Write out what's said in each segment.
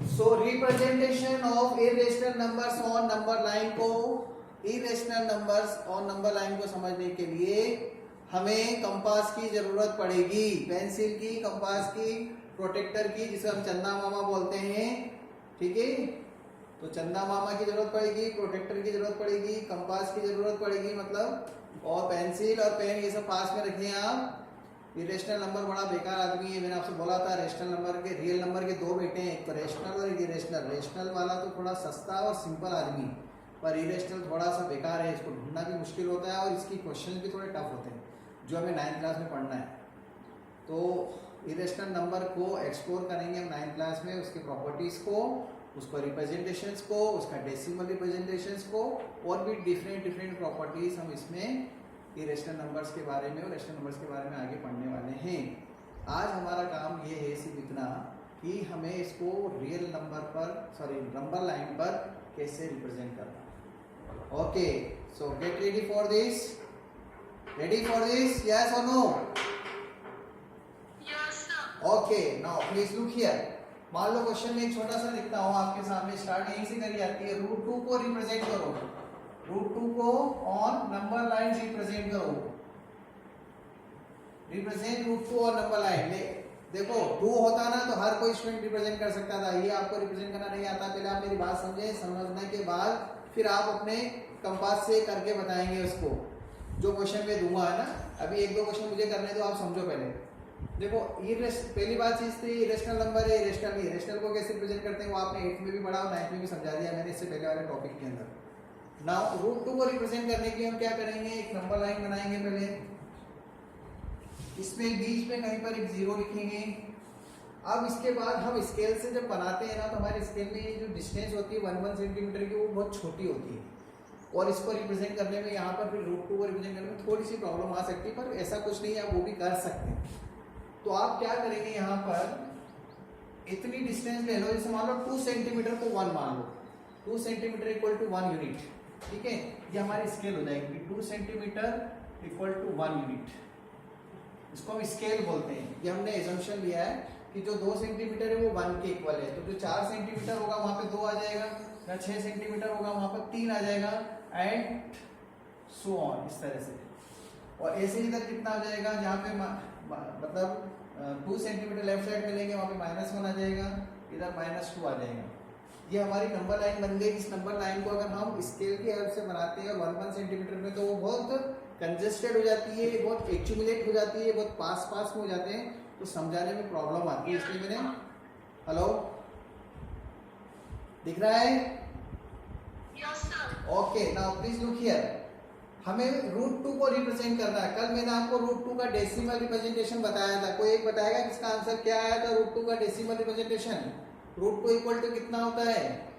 So representation of irrational numbers on number line को, irrational numbers on number line को समझने के लिए हमें कंपास की जरूरत पड़ेगी, पेंसिल की, कंपास की, प्रोटेक्टर की, जिसे हम चंदा मामा बोलते हैं। ठीक है, तो चंदा मामा की जरूरत पड़ेगी, प्रोटेक्टर की जरूरत पड़ेगी, कंपास की जरूरत पड़ेगी मतलब, और पेंसिल और पेन ये सब पास में रखिए आप। इरेशनल नंबर बड़ा बेकार आदमी है, मैंने आपसे बोला था रेशनल नंबर के, रियल नंबर के दो बेटे हैं, एक तो रेशनल और एक इरेशनल। रेशनल वाला तो थोड़ा सस्ता और सिंपल आदमी, पर इरेशनल थोड़ा सा बेकार है, इसको ढूंढना भी मुश्किल होता है और इसकी क्वेश्चन भी थोड़े टफ होते हैं जो हमें 9th क्लास में पढ़ना है। तो इरेशनल नंबर को एक्सप्लोर करेंगे हम 9th क्लास में, उसके प्रॉपर्टीज को, उसको रिप्रेजेंटेशंस को, उसका डेसिमल रिप्रेजेंटेशंस को, और भी डिफरेंट डिफरेंट प्रॉपर्टीज हम इसमें इरेशनल नंबर्स के बारे में और रेशनल नंबर्स के बारे में आगे पढ़ने वाले हैं। आज हमारा काम ये है सिर्फ इतना कि हमें इसको रियल नंबर पर, सॉरी नंबर लाइन पर कैसे रिप्रेजेंट करना। Okay, so get ready for this, ready for this, yes और no? Yes sir. Okay, now please look here. मान लो क्वेश्चन में एक छोटा सा लिखता हूं आपके सामने, स्टार्ट यहीं से करी जाती है। √2 को रिप्रेजेंट करो, √2 को ऑन नंबर लाइन रिप्रेजेंट करो, रिप्रेजेंट √2 और नंबर लाइन। देखो 2 होता ना तो हर कोई स्टूडेंट रिप्रेजेंट कर सकता था, ये आपको रिप्रेजेंट करना नहीं आता। पहले आप मेरी बात समझे, समझने के बाद फिर आप अपने कंपास से करके बताएंगे उसको, जो क्वेश्चन में दूंगा है ना। अभी 1-2 क्वेश्चन मुझे करने दो, आप समझो पहले। देखो पहली बात चीज थी इरेशनल नंबर है, इरेशनल नहीं। इरेशनल को कैसे रिप्रेजेंट करते हैं वो आपने 8th में भी पढ़ा और 9th में भी समझा दिया मैंने इससे पहले वाले टॉपिक के अंदर। नाउ √2 को रिप्रेजेंट करने के लिए हम क्या करेंगे, एक नंबर लाइन बनाएंगे पहले, इसमें बीच में कहीं पर एक 0 लिखेंगे। अब इसके बाद हम स्केल से जब बनाते हैं ना, तो हमारे स्केल में ये जो डिस्टेंस होती है 1 सेंटीमीटर की, वो बहुत छोटी होती है, और इसको रिप्रेजेंट करने में यहाँ पर फिर √2 को रिप्रेजेंट करने में थोड़ी सी प्रॉब्लम आ सकती है, पर ऐसा कुछ नहीं है, आप वो भी कर सकते हैं। तो आप क्या करेंगे, यहाँ पर इतनी डिस्टेंस ले लो, जैसे मान लो 2 सेंटीमीटर को 1 मान लो, 2 सेंटीमीटर इक्वल टू 1 यूनिट। ठीक है, ये हमारी स्केल हो जाएगी, 2 सेंटीमीटर इक्वल टू 1 यूनिट, इसको हम स्केल बोलते हैं। ये हमने एजम्पशन लिया है कि जो 2 सेंटीमीटर है वो 1 के इक्वल है, तो जो 4 सेंटीमीटर होगा वहां पे 2 आ जाएगा, या 6 सेंटीमीटर होगा वहां पर 3 आ जाएगा, एंड सो ऑन, इस तरह से। और ऐसे इधर कितना आ जाएगा, जहाँ पे मतलब 2 सेंटीमीटर लेफ्ट साइड में लेंगे वहां पे -1 आ जाएगा, इधर -2 आ जाएगा। ये हमारी नंबर लाइन बन गई। इस नंबर लाइन को अगर हम स्केल की हेल्प से बनाते हैं 1 सेंटीमीटर में, तो वो बहुत कंजेस्टेड हो जाती है, बहुत एक्यूमुलेट हो जाती है, बहुत पास में हो जाते हैं, तो समझाने में प्रॉब्लम आती है। इसलिए मैंने, हेलो दिख रहा है? Yes sir. Okay, now please look here. हमें √2 को रिप्रेजेंट करना है। कल मैंने आपको √2 का डेसिमल रिप्रेजेंटेशन बताया था, कोई एक बताएगा किसका आंसर क्या आया था √2 का डेसिमल रिप्रेजेंटेशन? √2 इक्वल टू कितना होता है?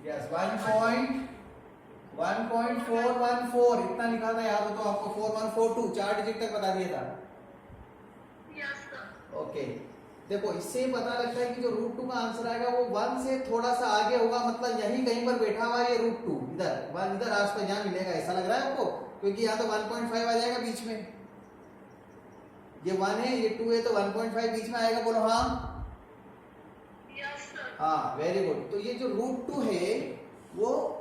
यस, 1.414, इतना लिखा था, याद हो तो आपको 4142, 4 डिजिट तक बता दिया था। Yes sir. ओके, देखो इससे पता लगता है कि जो √2 का आंसर आएगा वो 1 से थोड़ा सा आगे होगा, मतलब यहीं कहीं पर बैठा हुआ है ये √2, इधर आसपास यहाँ मिलेगा, ऐसा लग रहा है आपको? क्योंकि यहाँ तो 1.5 आ जाएगा बीच में, ये 1 है, ये 2 है, तो 1.5 बीच में आएगा। बोलो हाँ। Yes sir. हाँ, वेरी गुड। तो ये जो √2 है वो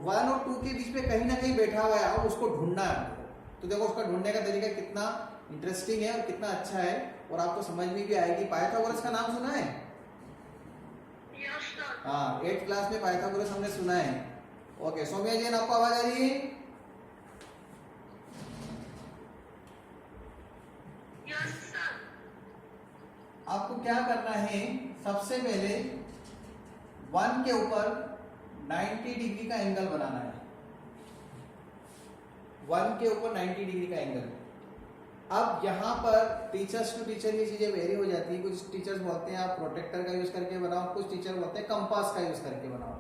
1 और 2 के बीच में कहीं ना कहीं बैठा हुआ है, अब उसको ढूंढना है। तो देखो उसका ढूंढने का तरीका कितना इंटरेस्टिंग है और कितना अच्छा है, और आपको समझ में भी आएगी। पाइथागोरस का नाम सुना है? Yes sir. हाँ, 8th क्लास में पाइथागोरस हमने सुना है। ओके, सौम्या जैन आपको आवाज आ रही है? Yes sir. आपको क्या करना है, सबसे पहले 1 के ऊपर 90 डिग्री का एंगल बनाना है, 1 के ऊपर 90 डिग्री का एंगल। अब यहाँ पर टीचर्स टू टीचर ये चीजें वेरी हो जाती है। कुछ टीचर्स बोलते हैं आप प्रोटेक्टर का यूज करके बनाओ, कुछ टीचर बोलते हैं कंपास का यूज करके बनाओ।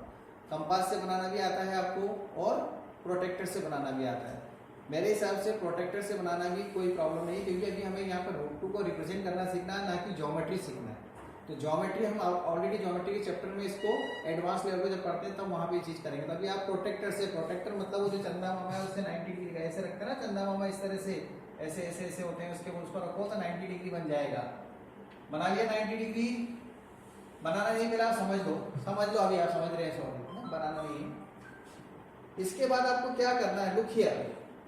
कंपास से बनाना भी आता है आपको और प्रोटेक्टर से बनाना भी आता है। मेरे हिसाब से प्रोटेक्टर से बनाना भी कोई प्रॉब्लम नहीं, क्योंकि अभी हमें यहाँ पर √2 को रिप्रेजेंट करना सीखना है, ना कि ज्योमेट्री सीखना है। तो ज्योमेट्री हम ऑलरेडी ज्योमेट्री के चैप्टर में इसको एडवांस लेवल पे जब पढ़ते हैं तब वहाँ पे चीज करेंगे। तो अभी आप प्रोटेक्टर से, प्रोटेक्टर मतलब वो जो चंदा मामा है उससे 90 डिग्री का ऐसे रखते हैं ना, चंदा मामा इस तरह से ऐसे ऐसे ऐसे होते हैं, उसके उसको रखो तो 90 डिग्री बन जाएगा। बना लिया 90 डिग्री। बनाना नहीं मिला, समझ लो अभी आप समझ रहे हैं, सॉरी बनाना नहीं है। इसके बाद आपको क्या करना है, लुक हियर,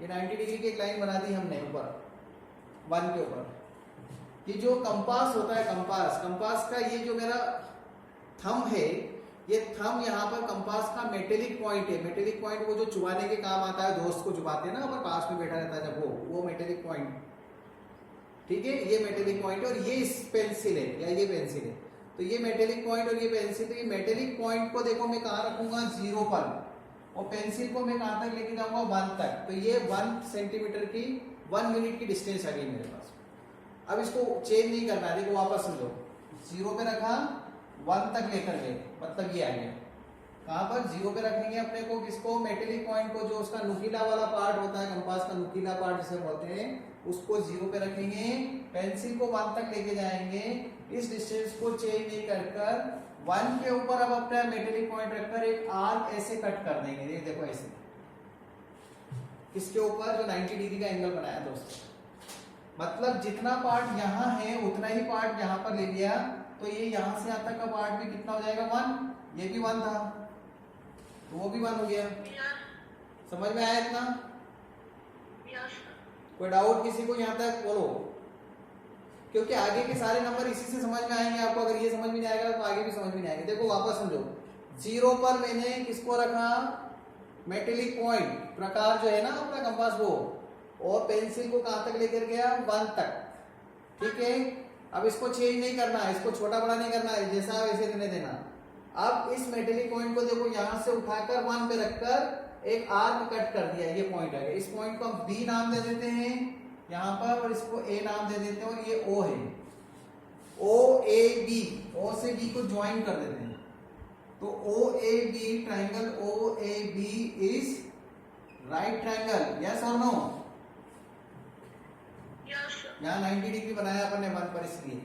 ये 90 डिग्री की एक लाइन बना दी हमने ऊपर 1 के ऊपर। कि जो कंपास होता है, कंपास का ये जो मेरा थंब है, ये थंब यहाँ पर कंपास का मेटेलिक पॉइंट है। मेटेलिक पॉइंट वो जो चुबाने के काम आता है, दोस्त को चुबाते हैं ना, पर पास में बैठा रहता है जब वो मेटेलिक पॉइंट, ठीक है, ये मेटेलिक पॉइंट और ये पेंसिल है या ये पेंसिल है। तो ये मेटेलिक पॉइंट और ये पेंसिल, तो ये मेटेलिक पॉइंट को देखो मैं कहाँ रखूंगा, 0 पर, और पेंसिल को मैं कहाँ तक लेके जाऊंगा, 1 तक। तो ये 1 सेंटीमीटर की 1 मिनट की डिस्टेंस आ गई मेरे पास। अब इसको चेंज नहीं करना है, देखो वापस समझो, 0 पे रखा, 1 तक लेकर गए, मतलब ये आ गया। कहाँ पर 0 पे रखेंगे अपने को, किसको, मेटेलिक पॉइंट को, जो उसका नुकीला वाला पार्ट होता है, कंपास का नुकीला पार्ट जिसे बोलते हैं, उसको 0 पे रखेंगे। पेंसिल को 1 तक लेके जाएंगे, इस डिस्टेंस को चेंज नहीं कर 1 के ऊपर अब अपना मेटेलिक पॉइंट रखकर एक आर्क ऐसे कट कर देंगे, ये देखो ऐसे, किसके ऊपर, जो 90 डिग्री का एंगल बनाया दोस्तों। मतलब जितना पार्ट यहाँ है उतना ही पार्ट यहाँ पर ले लिया, तो ये यहाँ से यहाँ तक का पार्ट भी कितना हो जाएगा, 1, ये भी 1 था, तो वो भी 1 हो गया। समझ में आया इतना? कोई डाउट किसी को यहाँ तक, बोलो, क्योंकि आगे के सारे नंबर इसी से समझ में आएंगे आपको। अगर ये समझ में नहीं आएगा तो आगे भी समझ में नहीं आएंगे। देखो वापस समझो, 0 पर मैंने किसको रखा, मेटेलिक पॉइंट, प्रकार जो है ना अपना कंपास वो, और पेंसिल को कहां तक लेकर गया, 1 तक, ठीक है। अब इसको चेंज नहीं करना है, इसको छोटा बड़ा नहीं करना है, जैसा वैसे रहने देना। अब इस मेटेलिक पॉइंट को देखो यहां से उठाकर 1 पे रखकर एक आर्क कट कर दिया, ये पॉइंट आ गया। इस पॉइंट को हम बी नाम दे देते हैं यहां पर, और इसको ए नाम दे देते हैं, और ये ओ है, ओ ए बी, ओ से बी को ज्वाइन कर देते हैं। तो O A B, triangle O A B is right triangle, yes और नो? यहाँ 90 डिग्री बनाया अपन ने 1 पर, इसलिए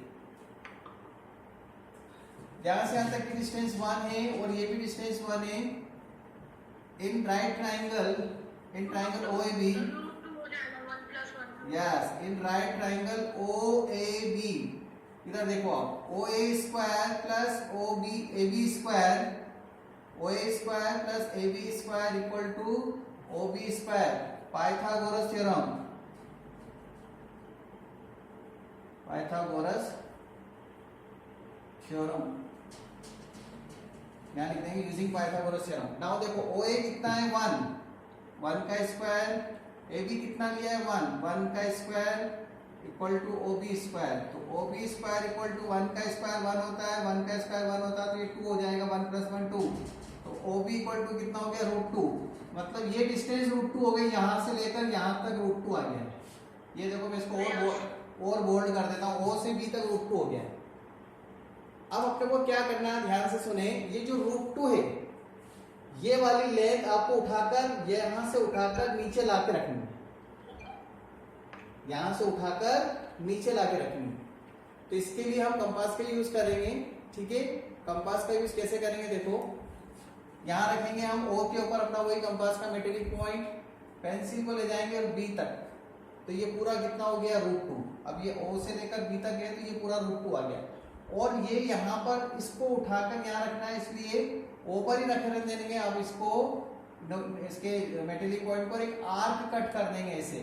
यहां से यहां तक की डिस्टेंस 1 है और ये भी डिस्टेंस 1 है। In right triangle, in triangle O A B, yes, in right triangle O A B, इधर देखो आप, O A square plus O B A B square, O A square plus A B square equal to O B square, Pythagoras theorem, Pythagoras theorem यहां लिख देंगे, using Pythagoras theorem. Now देखो ओ ए कितना है, 1 का स्क्वायर, ए बी कितना लिया है, 1 का square equal to O B square. तो O B square equal to 1 का स्क्वायर 1 होता है, 1 का स्क्वायर 1 होता है, तो ये 2 हो जाएगा, 1 + 1 2। तो ओ बी इक्वल टू कितना हो गया, √2। मतलब ये डिस्टेंस √2 हो गई, यहां से लेकर यहां तक √2 आ गया। ये देखो मैं इसको और बोल्ड कर देता हूं, ओ से बी तक √2 हो गया। अब अपने को क्या करना है, ध्यान से सुने, ये जो √2 है, ये वाली लेंथ आपको उठाकर, यहां से उठाकर नीचे लाके रखनी है, यहां से उठाकर नीचे लाके रखनी है। तो इसके लिए हम कंपास का यूज करेंगे, ठीक है। कंपास का यूज कैसे करेंगे, देखो यहां रखेंगे हम ओ के ऊपर अपना वही कंपास का मेटेलिक पॉइंट, पेंसिल को ले जाएंगे और बी तक, तो ये पूरा कितना हो गया, √2। अब ये ओ से लेकर बी तक गया, तो ये पूरा √2 आ गया। और ये यहाँ पर इसको उठाकर यहाँ रखना है, इसलिए ओ पर ही रखने देंगे। अब इसको, इसके मेटेलिक पॉइंट पर एक आर्क कट कर देंगे ऐसे,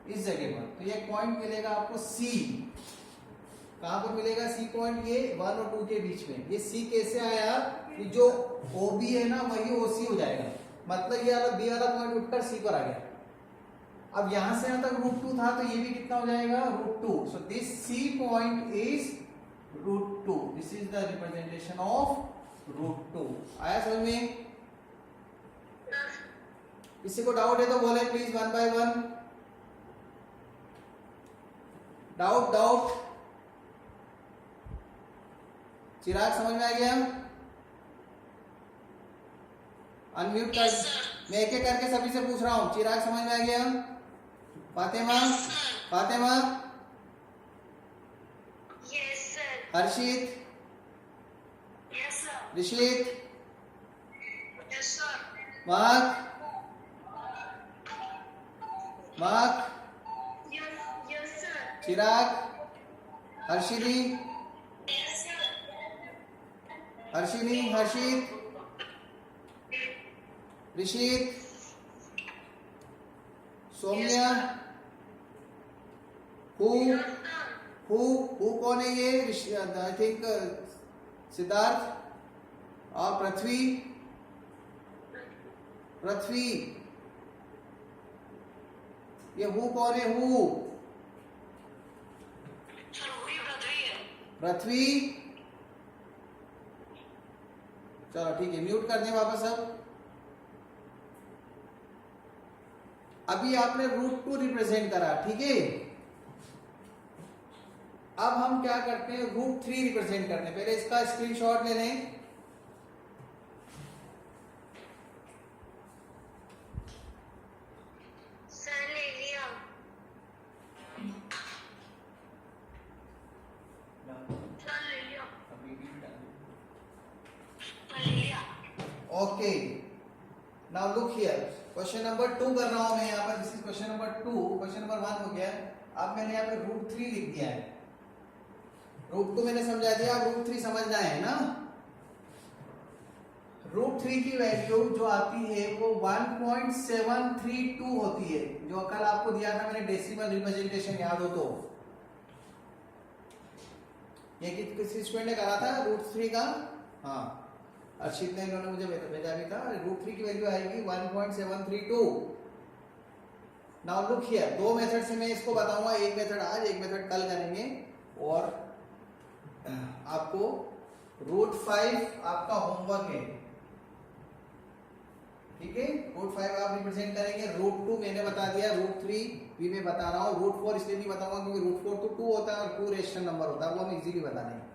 इस जगह पर। तो ये पॉइंट मिलेगा आपको सी। कहां पर मिलेगा सी पॉइंट, ये 1 और 2 के बीच में। ये सी कैसे आया, कि जो ओ बी है ना वही ओ सी हो जाएगा, मतलब ये वाला बी वाला पॉइंट उठकर सी पर आ गया। अब यहां से यहां तक √2 था, तो ये भी कितना हो जाएगा, √2। So this C point is √2, this is the representation of √2। आया समझ में? किसी को डाउट है तो बोले प्लीज, 1 by 1। डाउट चिराग समझ में आ गया? अनम्यूट कर, मैं एक एक करके सभी से पूछ रहा हूं। चिराग समझ में आ गया? फातिमा, फातिमा, हर्षित, ऋषित, महक, महक, चिराग, हर्षिदी, हर्षिनी, हर्षित, ऋषित, सौम्या, हु हु कौन है ये? I think Siddharth. और पृथ्वी, पृथ्वी, ये हु कौन है? हु पृथ्वी। चलो ठीक है, म्यूट कर दें वापस। अभी आपने √2 रिप्रेजेंट करा, ठीक है। अब हम क्या करते हैं, √3 रिप्रेजेंट करते हैं। पहले इसका स्क्रीनशॉट ले लें। सर ले लिया। सर ले लिया। ले लिया। Okay, now look here, question number 2 कर रहा हूं मैं यहाँ पर। This is question number 2। Question number 1 हो गया। अब मैंने यहाँ पे √3 लिख दिया है। √2 मैंने समझा दिया, अब √3 समझना है ना। √3 की वैल्यू जो आती है वो 1.732 होती है, जो कल आपको दिया था मैंने डेसिमल रिप्रेजेंटेशन, याद हो तो। ये किसी स्टूडेंट ने करा था √3 का? हाँ, अर्शित ने, इन्होंने मुझे भेजा भी था। √3 की वैल्यू आएगी 1.732। नाउ लुक हियर, दो मेथड से मैं इसको बताऊंगा। एक मेथड आज, एक मेथड कल करेंगे। और आपको √5 आपका होमवर्क है, ठीक है। √5 आप रिप्रेजेंट करेंगे। √2 मैंने बता दिया, √3 भी मैं बता रहा हूँ। √4 इसलिए नहीं बताऊंगा क्योंकि √4 तो 2 होता है और 2 रेशनल नंबर होता है, वो हम इजीली बता देंगे,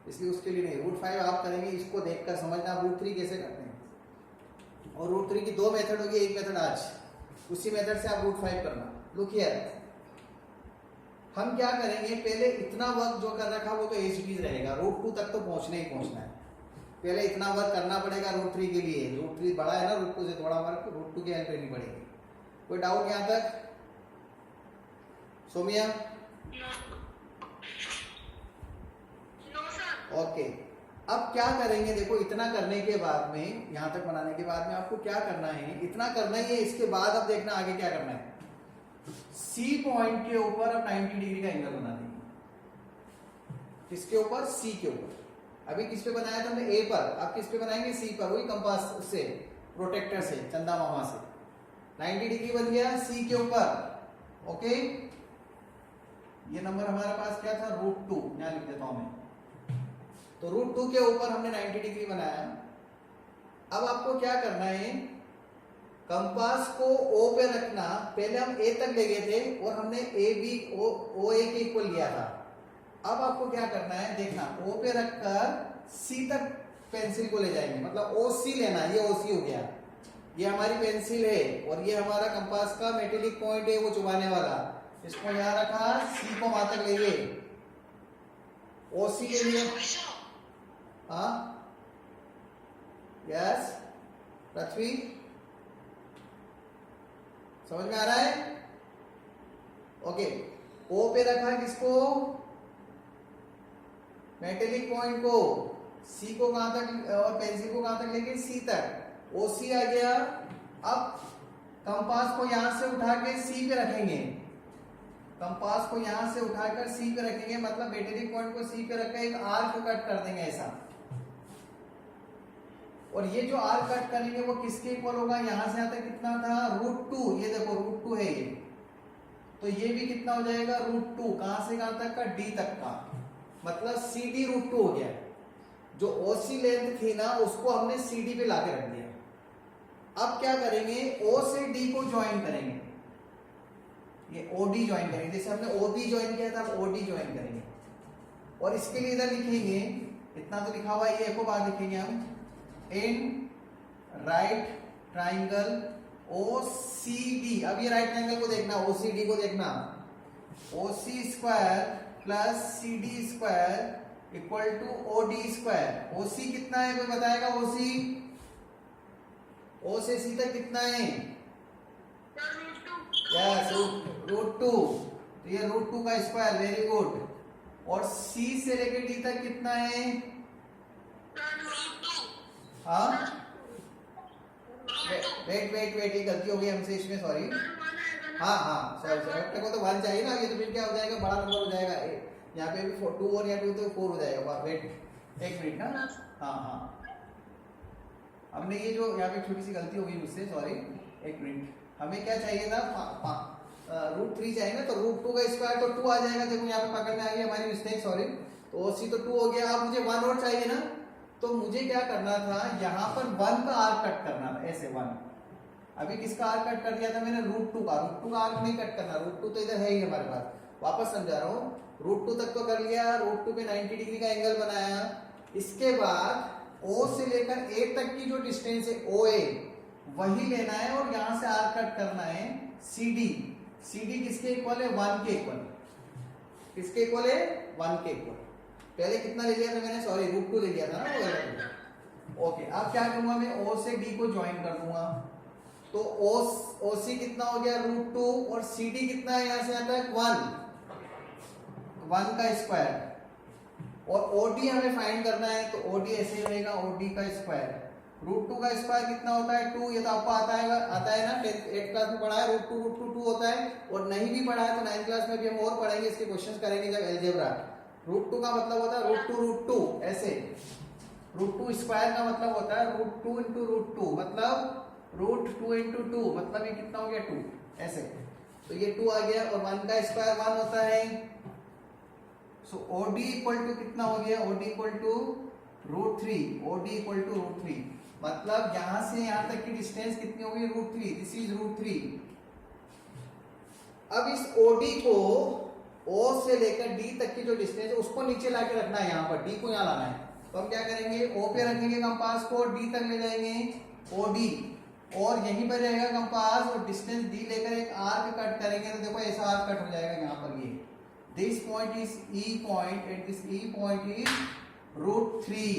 इसलिए उसके लिए नहीं। √5 आप करेंगे, इसको देखकर समझना आप √3 कैसे करते हैं। और √3 की दो मेथड होगी, एक मेथड आज, उसी मेथड से आप √5 करना। लुक हियर, हम क्या करेंगे, पहले इतना वर्क जो कर रखा वो तो एच रहेगा। √2 तक तो पहुंचना ही पहुंचना है। पहले इतना वर्क करना पड़ेगा √3 के लिए। √3 बड़ा है ना, √2 से थोड़ा वर्क, √2 की हेल्प लेनी पड़ेगी। कोई डाउट यहाँ तक? सोमिया? ओके, अब क्या करेंगे, देखो इतना करने के बाद में, यहां तक बनाने के बाद में आपको क्या करना है, इतना करना ही है। इसके बाद अब देखना आगे क्या करना है। सी पॉइंट के ऊपर अब 90 डिग्री का एंगल बना देंगे। किसके ऊपर? सी के ऊपर। अभी किस पे बनाया था हमने? ए पर। अब किस पे बनाएंगे? सी पर। वही कंपास से, प्रोटेक्टर से, चंदा मामा से। 90 डिग्री बन गया सी के ऊपर। ओके, ये नंबर हमारे पास क्या था? √2। यहां लिख देता हूं मैं। तो √2 के ऊपर हमने 90 डिग्री बनाया। अब आपको क्या करना है, कंपास को O पे रखना। पहले हम A तक ले गए थे और हमने OA के इक्वल लिया था। अब आपको क्या करना है, देखना, O पे रखकर C तक पेंसिल को ले जाएंगे, मतलब OC लेना। ये OC हो गया, ये हमारी पेंसिल है और ये हमारा कंपास का मेटेलिक पॉइंट है, वो चुभाने वाला। इसको यहां रखा, C को वहां तक ले गए, OC ले लिए। हाँ, यस पृथ्वी, समझ में आ रहा है? ओके, O पे रखा किसको? मेटेलिक पॉइंट को। C को कहां तक, और पेंसिल को कहां तक लेंगे? C तक। OC आ गया। अब कंपास को यहां से उठा के C पे रखेंगे। कंपास को यहां से उठाकर C पे रखेंगे, मतलब मेटेलिक पॉइंट को C पे रखकर एक आर्क कट कर देंगे ऐसा। और ये जो आर्क कट करेंगे वो किसके इक्वल होगा? यहां से यहां तक कितना था? √2। ये देखो √2 है ये, तो ये भी कितना हो जाएगा? √2। कहां से कहां तक का? D तक का, मतलब CD √2 हो गया। जो OC लेंथ थी ना, उसको हमने CD पे लाके रख दिया। अब क्या करेंगे, O से D को ज्वाइन करेंगे। ये OD ज्वाइन करेंगे, जैसे हमने OB ज्वाइन किया था, अब OD ज्वाइन करेंगे। और इसके लिए इधर लिखेंगे, इतना तो लिखा हुआ है, ये एक बार लिखेंगे हम, इन राइट ट्राइंगल OCD। अब ये राइट ट्राइंगल को देखना, OCD को देखना। OC square plus CD square equal to OD square. OC कितना है, कोई बताएगा? OC, O से C तक कितना है? यस, √2। तो ये √2 का स्क्वायर, वेरी गुड। और C से लेके D तक कितना है? हाँ वेट ये गलती हो गई हमसे इसमें, सॉरी। हाँ हाँ सॉरी अपने को तो 1 चाहिए ना, ये तो फिर क्या हो जाएगा, बड़ा नंबर हो जाएगा। यहाँ पे भी 2 और यहाँ 2 तो 4 हो जाएगा। वेट 1 मिनट ना। हाँ हाँ हमने ये जो यहाँ पे छोटी सी गलती हो गई मुझसे, सॉरी 1 मिनट। हमें क्या चाहिए था, √3 चाहिए ना, तो √2 का स्क्वायर तो 2 आ जाएगा। देखो यहाँ पे पकड़ में आ गई हमारी मिस्टेक, सॉरी। तो OC तो 2 हो गया। अब मुझे 1 और चाहिए ना, तो मुझे क्या करना था, यहाँ पर 1 का आर्क कट करना था, ऐसे 1। अभी किसका आर्क कट कर दिया था मैंने, √2 का। √2 का आर्क नहीं कट करना, √2 तो इधर है ही हमारे पास। वापस समझा रहा हूँ, √2 तक तो कर लिया, √2 पे 90 डिग्री का एंगल बनाया। इसके बाद O से लेकर A तक की जो डिस्टेंस है OA, वही लेना है और यहां से आर्क कट करना है CD। CD किसके इक्वल है, 1 के इक्वल। किसके इक्वल है, 1 के इक्वल। पहले कितना ले लिया था मैंने, सॉरी √2 ले लिया था ना। ओके अब क्या करूंगा मैं, O से D को ज्वाइन कर दूंगा। तो OC कितना हो गया, √2, और CD कितना है, यहां से आता है 1 का स्क्वायर। और OD हमें फाइंड करना है, तो OD ऐसे रहेगा, OD का स्क्वायर। √2 का स्क्वायर कितना होता है, 2। ये तो आपको आता है ना, 8th क्लास में पढ़ा है। √2 होता है। और नहीं भी पढ़ा है तो 9th क्लास में भी हम और पढ़ेंगे, इसके क्वेश्चंस करेंगे जब अलजेब्रा। √2 का मतलब होता है √2 ऐसे। √2 स्क्वायर का मतलब होता है √2 × √2, मतलब √2 × 2, मतलब ये कितना हो गया, 2 ऐसे। तो ये 2 आ गया, और 1 का स्क्वायर 1 होता है। सो OD इक्वल टू कितना हो गया, OD equal to √3। OD equal to √3, मतलब यहां से यहां तक की डिस्टेंस कितनी होगी, √3। This is √3। अब इस OD को O से लेकर D तक की जो डिस्टेंस है उसको नीचे लाके रखना है, यहाँ पर D को यहाँ लाना है। तो हम क्या करेंगे, O पे रखेंगे कंपास को, D तक ले जाएंगे OD, और यहीं पर रहेगा कंपास, और डिस्टेंस D लेकर एक आर्क कट करेंगे। तो देखो ऐसा आर्क कट हो जाएगा यहाँ पर। ये this point is E point, and this E point is √3।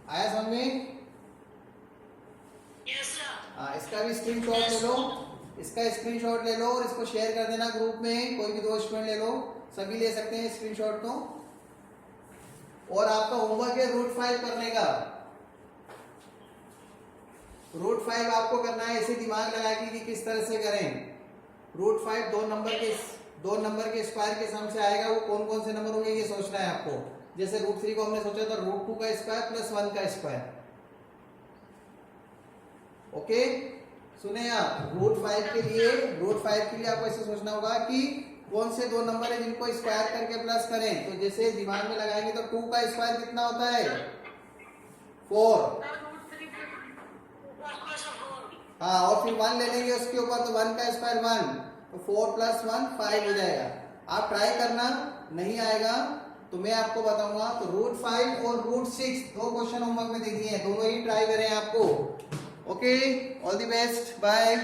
आया समझ में? Yes sir. हाँ इसका भी स्क्रीनशॉट ले लो, इसका स्क्रीनशॉट ले लो और इसको शेयर कर देना ग्रुप में। कोई भी 2 स्टूडेंट ले लो, सभी ले सकते हैं स्क्रीनशॉट तो। और आपका होमवर्क है √5 करने का। √5 आपको करना है, ऐसे दिमाग लगा कि किस तरह से करें। √5 दो नंबर के स्क्वायर के सम से आएगा। वो कौन कौन से नंबर होंगे ये सोचना है आपको। जैसे √3 को हमने सोचा था √2 का स्क्वायर प्लस 1 का स्क्वायर। ओके सुने आप, √5 के लिए आपको ऐसे सोचना होगा कि कौन से 2 नंबर है जिनको स्क्वायर करके प्लस करें। तो जैसे दिमाग में लगाएंगे तो 2 का स्क्वायर कितना होता है, 4। हाँ और फिर 1 ले लेंगे उसके ऊपर, तो 1 का स्क्वायर 1, तो 4 + 1 5 हो जाएगा। आप ट्राई करना, नहीं आएगा तो मैं आपको बताऊंगा। तो √5 और √6 2 क्वेश्चन होमवर्क में दे दिए हैं, दोनों ही ट्राई करें आपको। Okay all the best, bye.